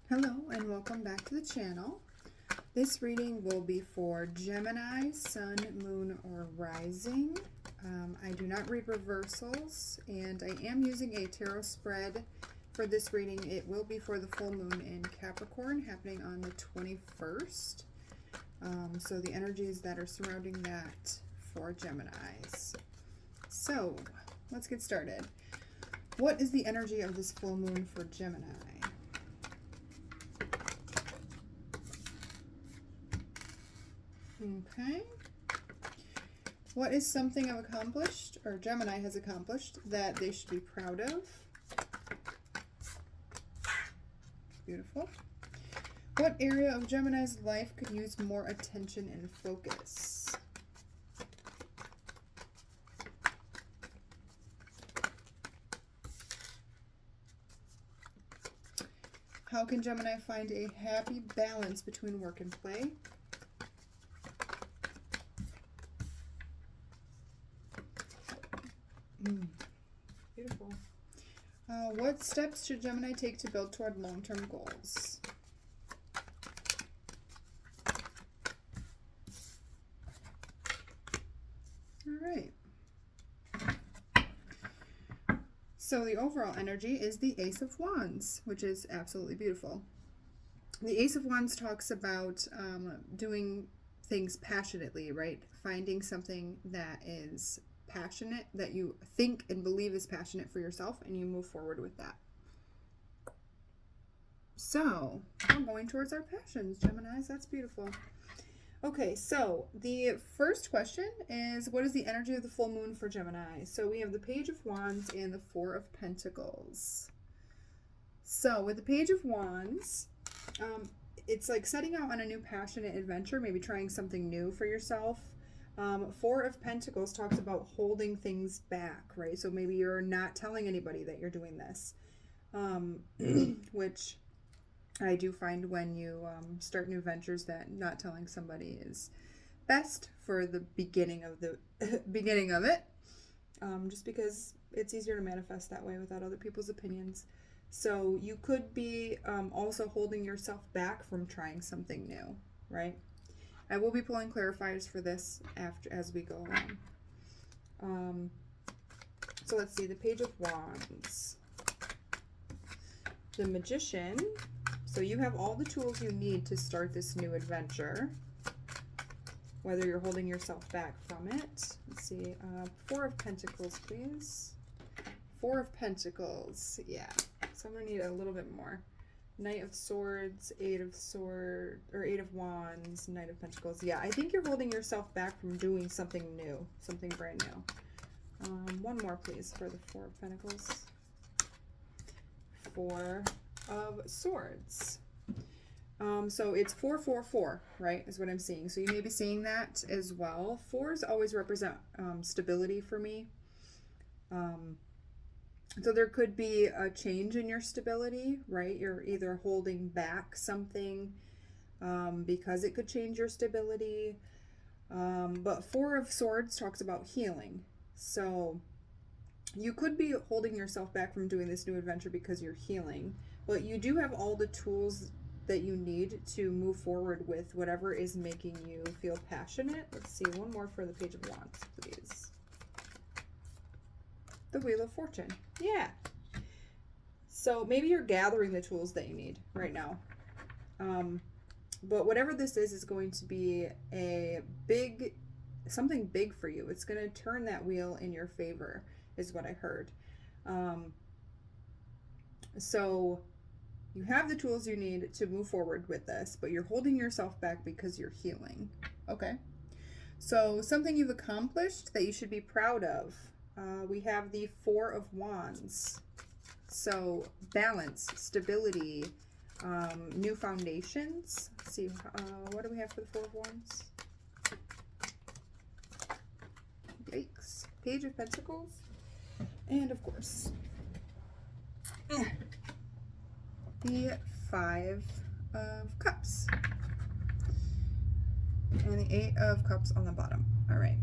Hello and welcome back to the channel. This reading will be for Gemini, Sun, Moon, or Rising. I do not read reversals, and I am using a tarot spread for this reading. It will be for the full moon in Capricorn happening on the 21st. So the energies that are surrounding that for Geminis. So let's get started. What is the energy of this full moon for Gemini? Okay. What is something I've accomplished, or Gemini has accomplished, that they should be proud of? Beautiful. What area of Gemini's life could use more attention and focus? How can Gemini find a happy balance between work and play? Beautiful. What steps should Gemini take to build toward long-term goals? All right. So the overall energy is the Ace of Wands, which is absolutely beautiful. The Ace of Wands talks about doing things passionately, right? Finding something that is passionate, that you think and believe is passionate for yourself, and you move forward with that. So we're going towards our passions, Geminis. That's beautiful. Okay, so the first question is, what is the energy of the full moon for Gemini? So we have the Page of Wands and the Four of Pentacles. So with the Page of Wands, it's like setting out on a new passionate adventure, maybe trying something new for yourself. Four of Pentacles talks about holding things back, right? So maybe you're not telling anybody that you're doing this, which I do find when you start new ventures that not telling somebody is best for the beginning of the beginning of it, just because it's easier to manifest that way without other people's opinions. So you could be also holding yourself back from trying something new, right? I will be pulling clarifiers for this as we go on. So let's see, the Page of Wands, the Magician. So you have all the tools you need to start this new adventure, whether you're holding yourself back from it. Let's see, Four of Pentacles, please. Four of Pentacles, yeah. So I'm gonna need a little bit more. Knight of Swords, Eight of Wands, Knight of Pentacles. Yeah, I think you're holding yourself back from doing something new, something brand new. One more, please, for the Four of Pentacles. Four of Swords. So it's 444, right, is what I'm seeing. So you may be seeing that as well. Fours always represent stability for me. So there could be a change in your stability, right? You're either holding back something because it could change your stability. But Four of Swords talks about healing. So you could be holding yourself back from doing this new adventure because you're healing. But you do have all the tools that you need to move forward with whatever is making you feel passionate. Let's see, one more for the Page of Wands, please. The Wheel of Fortune. Yeah. So maybe you're gathering the tools that you need right now. But whatever this is going to be something big for you. It's going to turn that wheel in your favor, is what I heard. So you have the tools you need to move forward with this, but you're holding yourself back because you're healing. Okay. So something you've accomplished that you should be proud of. We have the Four of Wands. So balance, stability, new foundations. Let's see, what do we have for the Four of Wands? Yikes. Page of Pentacles. And of course, the Five of Cups. And the Eight of Cups on the bottom. All right.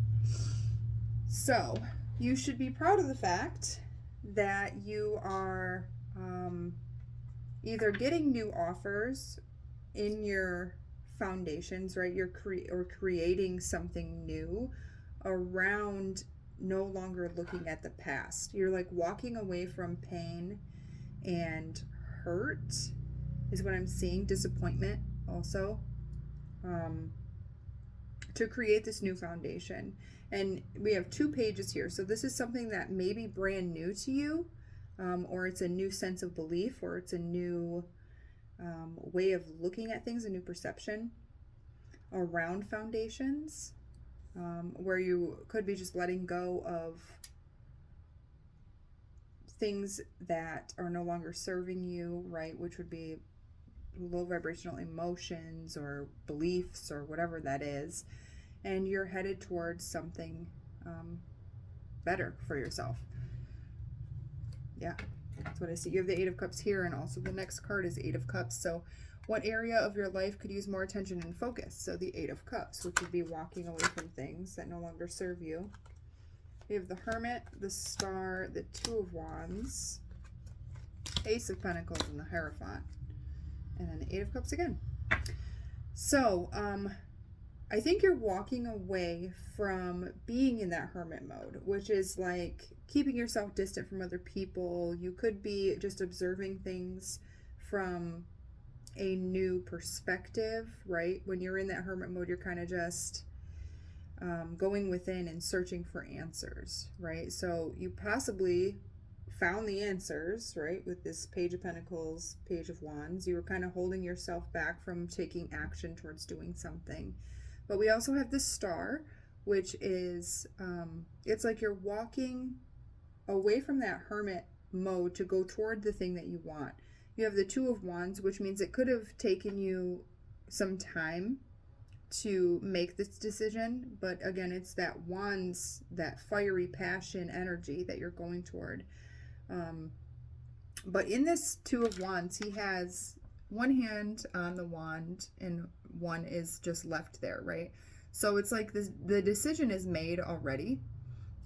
So you should be proud of the fact that you are either getting new offers in your foundations, right? You're creating something new around no longer looking at the past. You're like walking away from pain and hurt is what I'm seeing. Disappointment also. To create this new foundation. And we have 2 pages here. So this is something that may be brand new to you, or it's a new sense of belief, or it's a new way of looking at things, a new perception around foundations, where you could be just letting go of things that are no longer serving you, right? Which would be low vibrational emotions or beliefs or whatever that is. And you're headed towards something better for yourself. Yeah, that's what I see. You have the 8 of Cups here, and also the next card is 8 of Cups. So what area of your life could use more attention and focus? So the 8 of Cups, which would be walking away from things that no longer serve you. We have the Hermit, the Star, the 2 of Wands, Ace of Pentacles, and the Hierophant. And then the 8 of Cups again. So, I think you're walking away from being in that hermit mode, which is like keeping yourself distant from other people. You could be just observing things from a new perspective, right? When you're in that hermit mode, you're kind of just going within and searching for answers, right? So you possibly found the answers, right? With this Page of Pentacles, Page of Wands, you were kind of holding yourself back from taking action towards doing something. But we also have the Star, which is, it's like you're walking away from that hermit mode to go toward the thing that you want. You have the 2 of Wands, which means it could have taken you some time to make this decision. But again, it's that Wands, that fiery passion energy that you're going toward. But in this 2 of Wands, he has one hand on the wand and one is just left there, right? So it's like this, the decision is made already,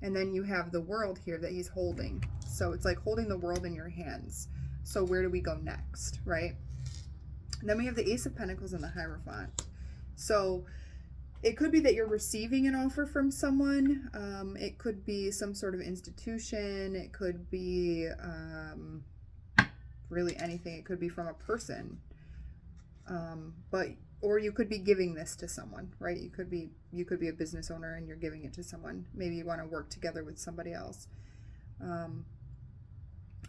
and then you have the world here that he's holding. So it's like holding the world in your hands. So where do we go next, right? And then we have the Ace of Pentacles and the Hierophant. So it could be that you're receiving an offer from someone. It could be some sort of institution. It could be really anything. It could be from a person. Or you could be giving this to someone, right? You could be a business owner and you're giving it to someone. Maybe you want to work together with somebody else.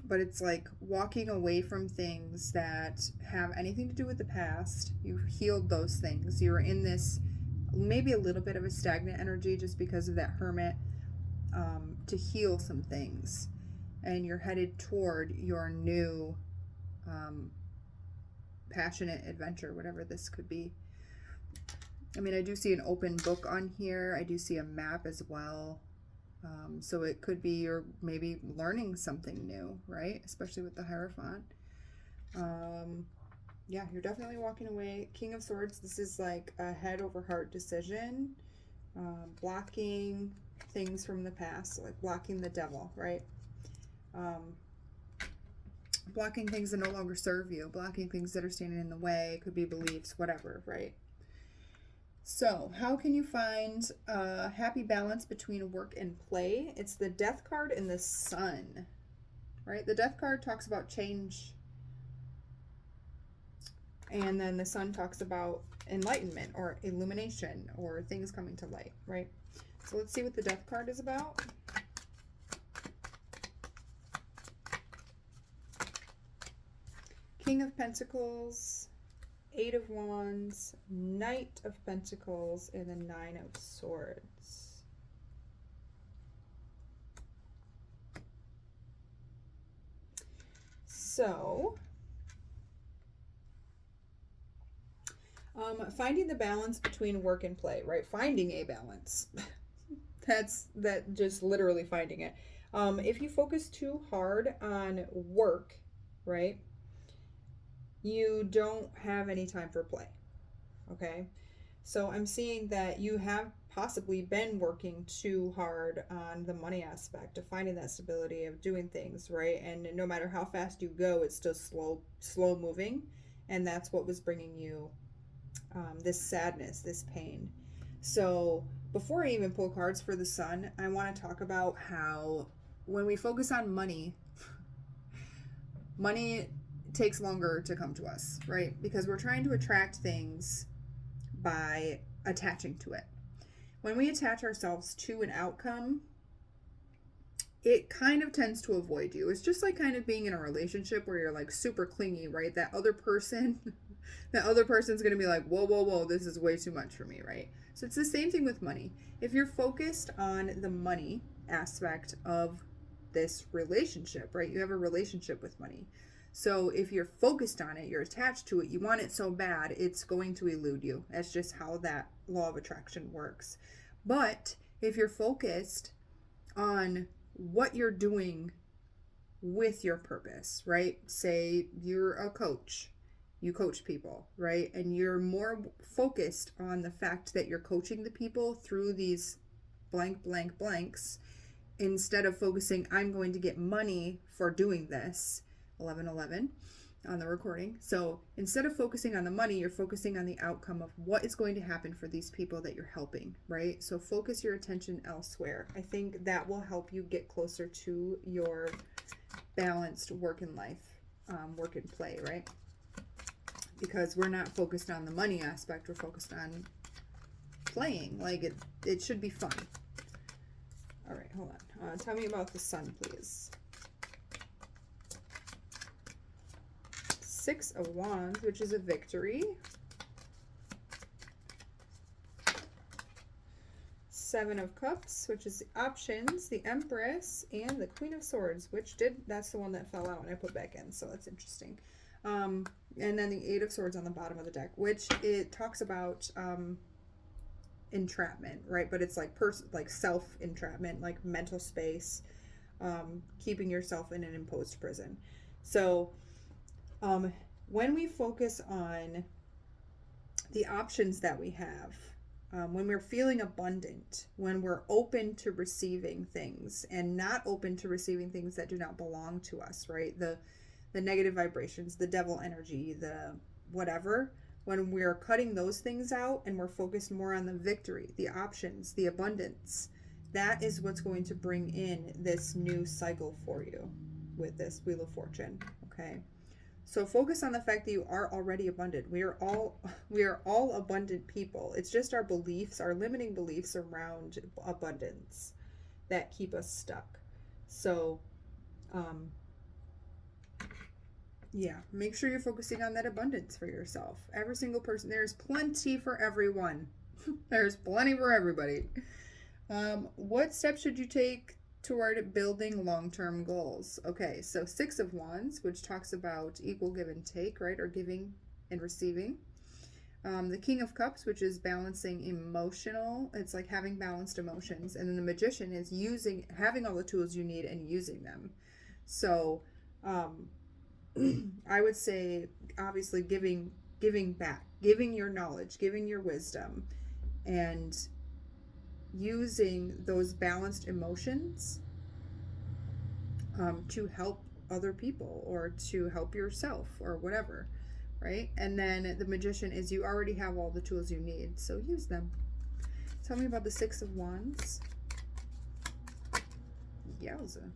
But it's like walking away from things that have anything to do with the past. You've healed those things. You're in this maybe a little bit of a stagnant energy just because of that hermit, to heal some things. And you're headed toward your new passionate adventure, whatever this could be. I mean, I do see an open book on here. I do see a map as well. So it could be you're maybe learning something new, right? Especially with the Hierophant. Yeah, you're definitely walking away. King of Swords, this is like a head over heart decision. Blocking things from the past, like blocking the devil, right? Blocking things that no longer serve you, blocking things that are standing in the way. It could be beliefs, whatever, right? So how can you find a happy balance between work and play? It's the Death card and the Sun, right? The Death card talks about change, and then the Sun talks about enlightenment or illumination or things coming to light, right? So let's see what the Death card is about. King of Pentacles, 8 of Wands, Knight of Pentacles, and the 9 of Swords. So, finding the balance between work and play, right? Finding a balance. That just literally finding it. If you focus too hard on work, right, you don't have any time for play. Okay, so I'm seeing that you have possibly been working too hard on the money aspect of finding that stability of doing things, right? And no matter how fast you go, it's still slow moving. And that's what was bringing you this sadness, this pain. So before I even pull cards for the sun, I want to talk about how when we focus on money, money takes longer to come to us, right? Because we're trying to attract things by attaching to it. When we attach ourselves to an outcome, it kind of tends to avoid you. It's just like kind of being in a relationship where you're like super clingy, right? That other person's going to be like, whoa, whoa, whoa, this is way too much for me, right? So it's the same thing with money. If you're focused on the money aspect of this relationship, right? You have a relationship with money. So if you're focused on it, you're attached to it, you want it so bad, it's going to elude you. That's just how that law of attraction works. But if you're focused on what you're doing with your purpose, right? Say you're a coach, you coach people, right? And you're more focused on the fact that you're coaching the people through these blank, blank, blanks, instead of focusing, I'm going to get money for doing this, 1111 on the recording. So instead of focusing on the money, you're focusing on the outcome of what is going to happen for these people that you're helping, right? So focus your attention elsewhere. I think that will help you get closer to your balanced work and life, work and play, right? Because we're not focused on the money aspect, we're focused on playing. Like it should be fun. All right, hold on. Tell me about the sun, please. Six of Wands, which is a victory. Seven of Cups, which is the options, the Empress, and the Queen of Swords, that's the one that fell out and I put back in, so that's interesting. And then the Eight of Swords on the bottom of the deck, which it talks about entrapment, right? But it's like self-entrapment, like mental space, keeping yourself in an imposed prison. So when we focus on the options that we have, when we're feeling abundant, when we're open to receiving things and not open to receiving things that do not belong to us, right? The negative vibrations, the devil energy, the whatever, when we're cutting those things out and we're focused more on the victory, the options, the abundance, that is what's going to bring in this new cycle for you with this Wheel of Fortune, okay? So focus on the fact that you are already abundant. We are all abundant people. It's just our beliefs, our limiting beliefs around abundance that keep us stuck. So, yeah, make sure you're focusing on that abundance for yourself. Every single person, there's plenty for everyone. There's plenty for everybody. What steps should you take toward building long-term goals? Okay, so Six of Wands, which talks about equal give and take, right? Or giving and receiving. The King of Cups, which is balancing emotional. It's like having balanced emotions. And then the Magician is having all the tools you need and using them. So I would say, obviously, giving back, giving your knowledge, giving your wisdom, and using those balanced emotions to help other people or to help yourself or whatever, right? And then the Magician is you already have all the tools you need, so use them. Tell me about the Six of Wands. Yowza.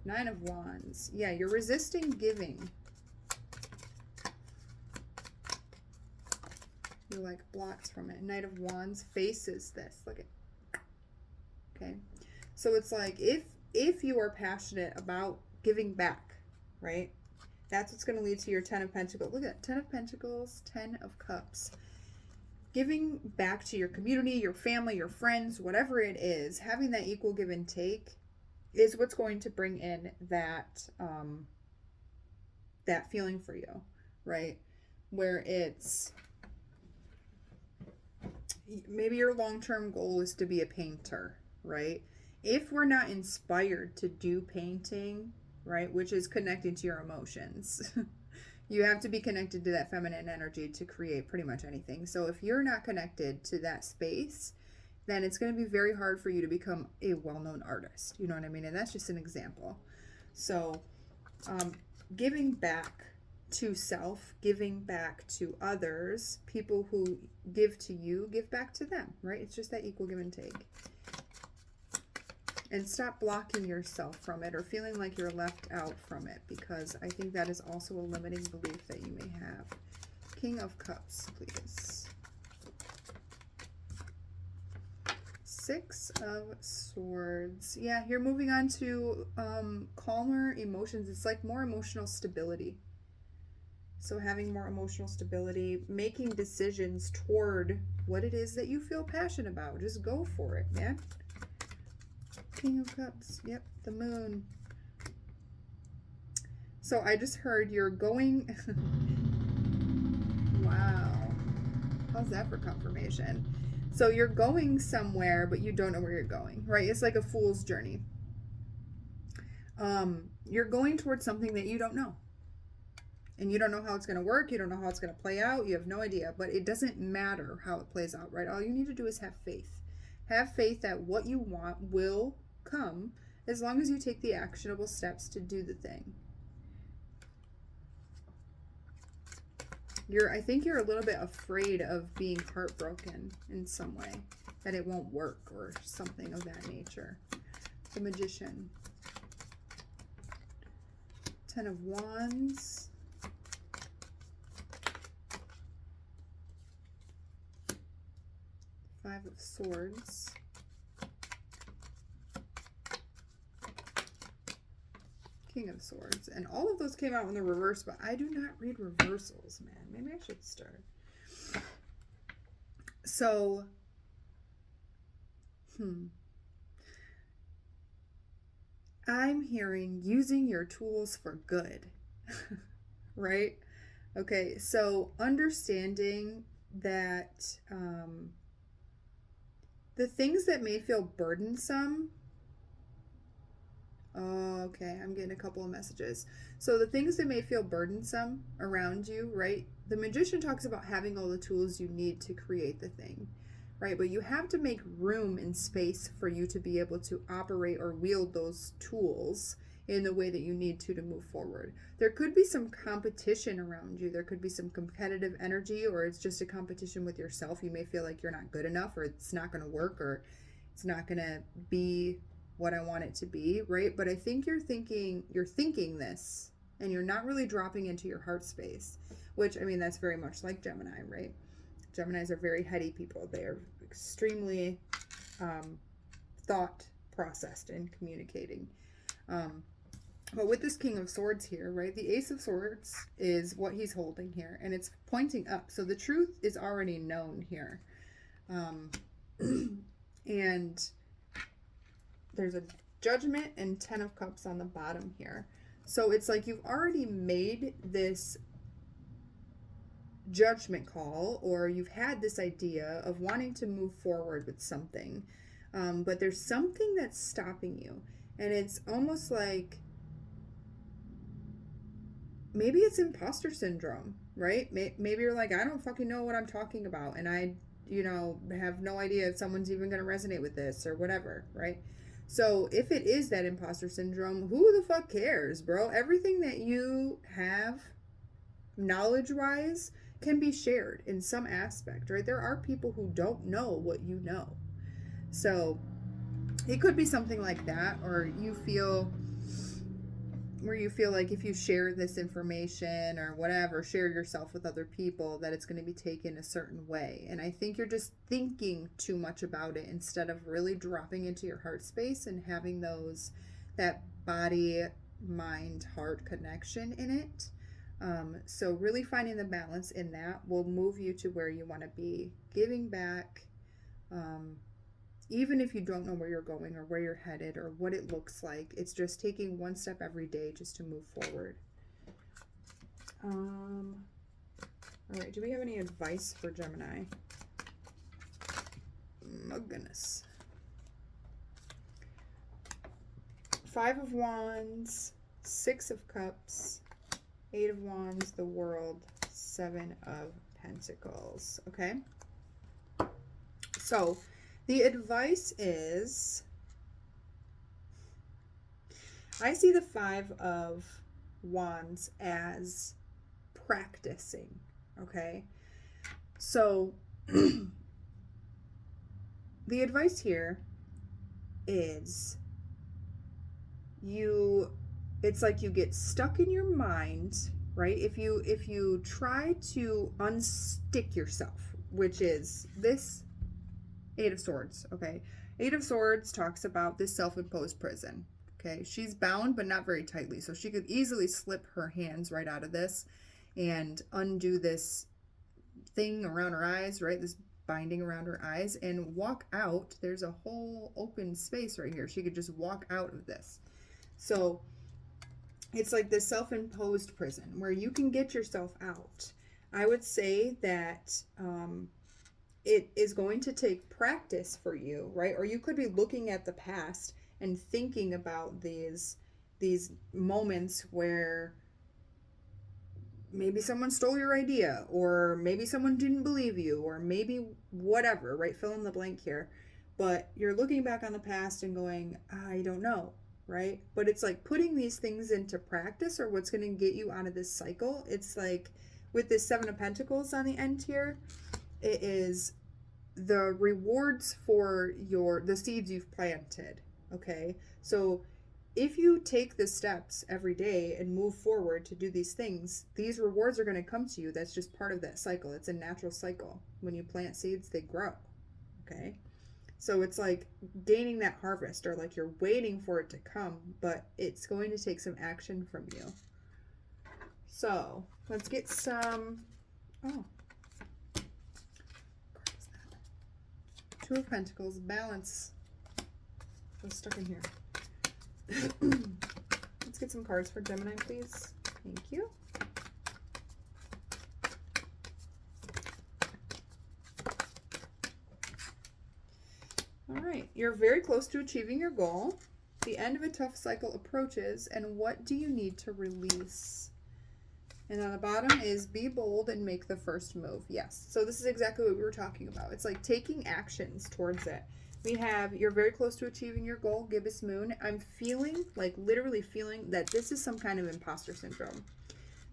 Nine of Wands. Yeah, you're resisting giving. You're like blocked from it. Knight of Wands faces this. Look at. Okay. So it's like if you are passionate about giving back, right? That's what's going to lead to your Ten of Pentacles. Look at Ten of Pentacles, Ten of Cups. Giving back to your community, your family, your friends, whatever it is, having that equal give and take is what's going to bring in that that feeling for you, right? Where it's maybe your long-term goal is to be a painter, right? If we're not inspired to do painting, right, which is connecting to your emotions, you have to be connected to that feminine energy to create pretty much anything. So if you're not connected to that space, then it's going to be very hard for you to become a well-known artist. You know what I mean? And that's just an example. So giving back to self, giving back to others, people who give to you, give back to them, right? It's just that equal give and take. And stop blocking yourself from it or feeling like you're left out from it, because I think that is also a limiting belief that you may have. King of Cups, please. Six of Swords. Yeah, you're moving on to calmer emotions. It's like more emotional stability. So having more emotional stability, making decisions toward what it is that you feel passionate about. Just go for it, man. King of Cups. Yep, the Moon. So I just heard you're going... Wow. How's that for confirmation? So you're going somewhere, but you don't know where you're going, right? It's like a fool's journey. You're going towards something that you don't know. And you don't know how it's going to work. You don't know how it's going to play out. You have no idea. But it doesn't matter how it plays out, right? All you need to do is have faith. Have faith that what you want will come as long as you take the actionable steps to do the thing. I think you're a little bit afraid of being heartbroken in some way. That it won't work or something of that nature. The Magician. 10 of Wands. Five of Swords. King of Swords. And all of those came out in the reverse, but I do not read reversals, man. Maybe I should start. So, I'm hearing using your tools for good, right? Okay, so understanding that the things that may feel burdensome. Oh, okay, I'm getting a couple of messages. So the things that may feel burdensome around you, right? The Magician talks about having all the tools you need to create the thing, right? But you have to make room and space for you to be able to operate or wield those tools in the way that you need to move forward. There could be some competition around you. There could be some competitive energy, or it's just a competition with yourself. You may feel like you're not good enough, or it's not going to work, or it's not going to be what I want it to be, right? But I think you're thinking this, and you're not really dropping into your heart space, which, I mean, that's very much like Gemini, right? Geminis are very heady people. They are extremely thought processed in communicating. But with this King of Swords here, right, the Ace of Swords is what he's holding here, and it's pointing up. So the truth is already known here. And there's a Judgment and 10 of Cups on the bottom here. So it's like you've already made this judgment call, or you've had this idea of wanting to move forward with something. But there's something that's stopping you. And it's almost like maybe it's imposter syndrome, right? Maybe you're like, I don't fucking know what I'm talking about. And I, have no idea if someone's even going to resonate with this or whatever, right? So if it is that imposter syndrome, who the fuck cares, bro? Everything that you have knowledge-wise can be shared in some aspect, right? There are people who don't know what you know. So it could be something like that, or you feel like if you share this information or whatever, share yourself with other people, that it's going to be taken a certain way. And I think you're just thinking too much about it instead of really dropping into your heart space and having that body, mind, heart connection in it. So really finding the balance in that will move you to where you want to be. Giving back, even if you don't know where you're going or where you're headed or what it looks like, it's just taking one step every day just to move forward. All right, do we have any advice for Gemini? Oh, goodness. 5 of Wands, 6 of Cups, 8 of Wands, the World, 7 of Pentacles, okay? So The advice is, I see the Five of Wands as practicing, okay? So the advice here is it's like you get stuck in your mind, right? If you try to unstick yourself, which is this Eight of Swords, okay? Eight of Swords talks about this self-imposed prison, okay? She's bound, but not very tightly, so she could easily slip her hands right out of this and undo this thing around her eyes, right? This binding around her eyes, and walk out. There's a whole open space right here. She could just walk out of this. So it's like this self-imposed prison where you can get yourself out. I would say that it is going to take practice for you, right? Or you could be looking at the past and thinking about these moments where maybe someone stole your idea, or maybe someone didn't believe you, or maybe whatever, right? Fill in the blank here. But you're looking back on the past and going, I don't know, right? But it's like putting these things into practice or what's going to get you out of this cycle. It's like with this Seven of Pentacles on the end here, it is the rewards for the seeds you've planted, okay? So if you take the steps every day and move forward to do these things, these rewards are going to come to you. That's just part of that cycle. It's a natural cycle. When you plant seeds, they grow, okay? So it's like gaining that harvest, or like you're waiting for it to come, but it's going to take some action from you. So let's get some, Two of Pentacles, balance. I'm stuck in here. Let's get some cards for Gemini, please. Thank you. All right, you're very close to achieving your goal. The end of a tough cycle approaches, and what do you need to release? And on the bottom is be bold and make the first move. Yes, so this is exactly what we were talking about. It's like taking actions towards it. We have, you're very close to achieving your goal, gibbous moon. I'm feeling, like literally feeling that this is some kind of imposter syndrome.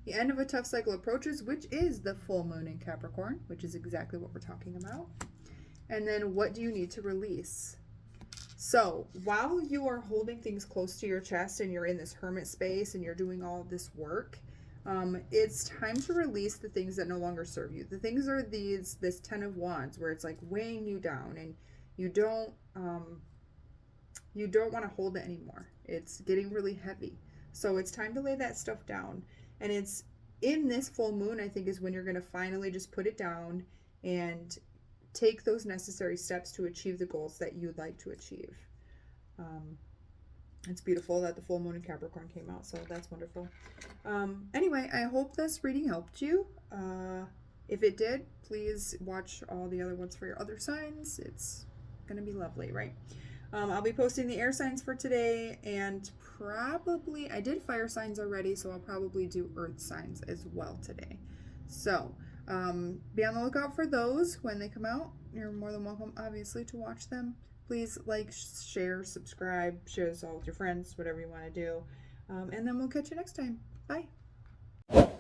The end of a tough cycle approaches, which is the full moon in Capricorn, which is exactly what we're talking about. And then what do you need to release? So while you are holding things close to your chest and you're in this hermit space and you're doing all of this work, it's time to release the things that no longer serve you. The things are this Ten of Wands, where it's like weighing you down, and you don't want to hold it anymore. It's getting really heavy. So it's time to lay that stuff down. And it's in this full moon, I think, is when you're going to finally just put it down and take those necessary steps to achieve the goals that you'd like to achieve. It's beautiful that the full moon in Capricorn came out, so that's wonderful. Anyway, I hope this reading helped you. If it did, please watch all the other ones for your other signs. It's going to be lovely, right? I'll be posting the air signs for today, and probably, I did fire signs already, so I'll probably do earth signs as well today. So be on the lookout for those when they come out. You're more than welcome, obviously, to watch them. Please like, share, subscribe, share this all with your friends, whatever you want to do. And then we'll catch you next time. Bye.